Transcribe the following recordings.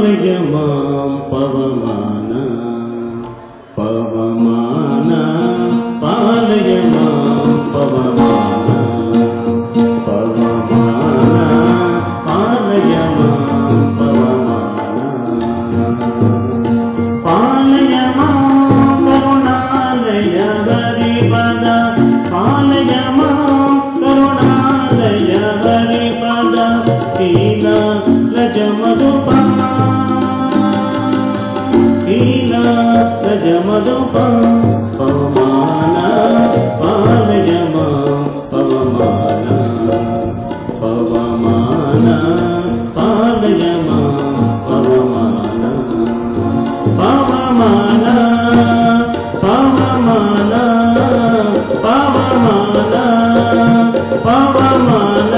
ಪಾಲಯ ಮಾಂ ಪವಮಾನ ಪವಮಾನ ಪಾಲಯ ಮಾಂ ಪವಮಾನ ಪವಮಾನ ಪಾಲಯ ಮಾಂ ಪವಮಾನ ಪಾಲಯ ಮಾಂ ಕರುಣಾಲಯ ಹರಿಪದ ಪಾಲಯ ಮಾಂ ಕರುಣಾಲಯ ಹರಿಪದ ಹೀನ ರಜಮಧುಪ ಹೀನ ರಜಮಧುಪ ಪವಮಾನ ಪಾಲಯ ಮಾಂ ಪವಮಾನ ಪವಮಾನ ಪಾಲಯ ಮಾಂ ಪವಮಾನ ಪವಮಾನ ಪವಮಾನ ಪವಮಾನ ಪವಮಾನ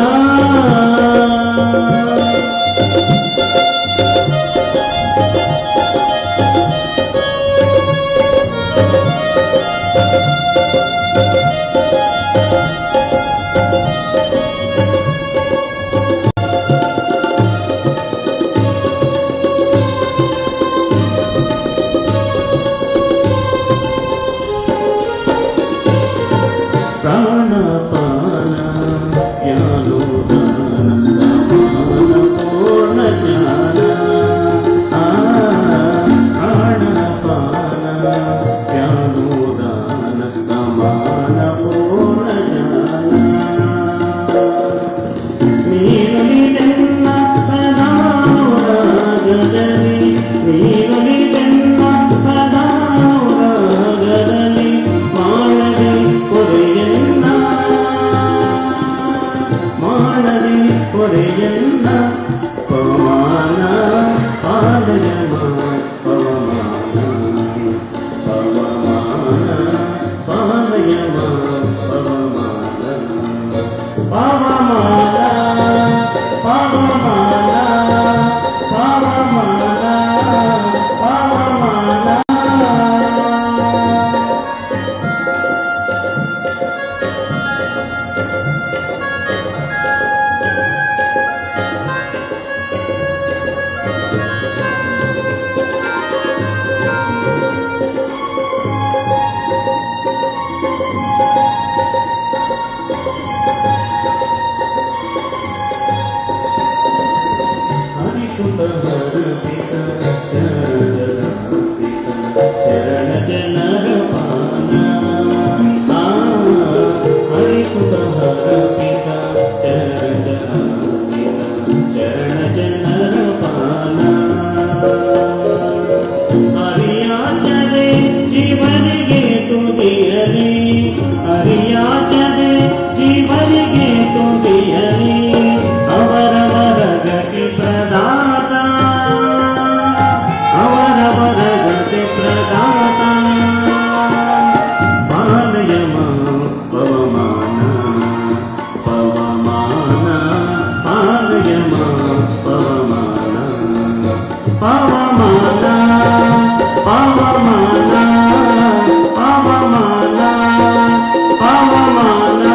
ಪ್ರಾಣಪಾನ ಜ್ಞಾನೋದಾನ ಸಮಾನ ಪೂರ್ಣ ಜ್ಞಾನ ಪ್ರಾಣಪಾನ ಜ್ಞಾನೋದಾನ ಸಮಾನ ಪೂರ್ಣ ಜ್ಞಾನ ನೀನುಳಿದೆನ್ನ ಸದಾನುರಾಗದಲ್ಲಿ ನೀನುಳಿದೆನ್ನ ಸದಾನುರಾಗದಲ್ಲಿ ಮಾಡಲಿ ಕೊರೆಯನ್ನ ಮಾಡಲಿ ಕೊರೆಯನ್ನ ಪವಮಾನ ಪಾಲಯ ಮಾಂ ಪವಮಾನ ಪವಮಾನ ಪಾಲಯ ಮಾಂ ಪವಮಾನ ಪವಮಾನ ಪವಮಾನ ಪವಮಾನ ಪವಮಾನ ಚರಣ ಜನರ ಪಾನ ಹರಿಸುತ ಹರಪಿತ ಚರಣ ಜನರ ಪಾನ ಹರಿಯಾಚದೆ ಜೀವನಿಗೆ ತುದಿಯಲಿ ಹರಿಯಾಚದೆ ಜೀವನಿಗೆ ತುದಿಯಲಿ ಅವರವರ ಗತಿ ಪ್ರದಾತ ಅವರವರ ಗತಿ ಪ್ರದಾತ ಪಾಲಯ ಮಾಂ ಪವಮಾನ ಪವಮಾನ ಪಾಲಯ ಮಾಂ ಪವಮಾನ ಪವಮಾನ ಪವಮಾನ ಪವಮಾನ ಪವಮಾನ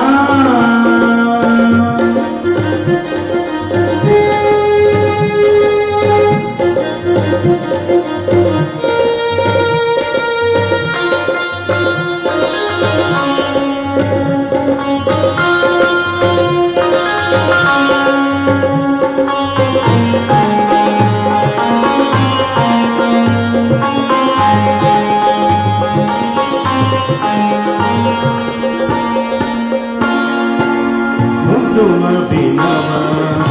ಅಭಿನವ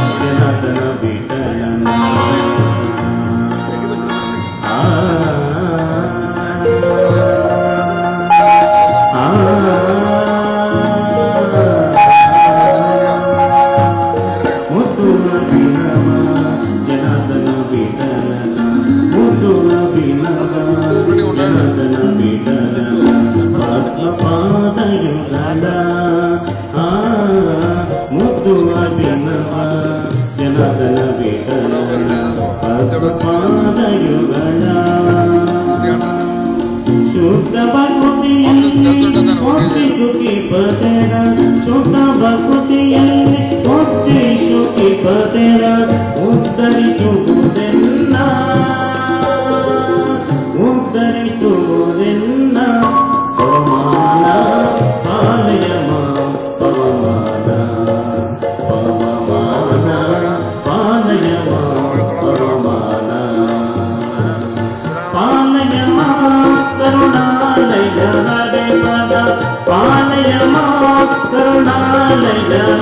ಜನಾರ್ದನ ವಿಠಲನ ಮುತ್ತು ಅಭಿನವ ಜನಾರ್ದನ ವಿಠಲನ ಮುತ್ತು ಅಭಿನವ ಜನಾರ್ದನ ವಿಠಲನ ಪದ್ಮಪಾದಯುಗಲ ಮುದ್ದು ಅಭಿನವ ಜನಾರ್ದನ ವಿಠಲನ ಪದ್ಮಪಾದಯುಗಲ ಶುದ್ಧ ಭಕ್ತಿಯಲ್ಲಿ ಮುಕ್ತಿ ಸುಖಿ ಪತೆರ ಶುದ್ಧ ಭಕ್ತಿಯಲ್ಲಿ ಮುಕ್ತಿ ಸುಖಿ ಪತೆರ ಉತ್ತರಿಸುವುದೆಲ್ಲ ಬಾಲಯ್ಯ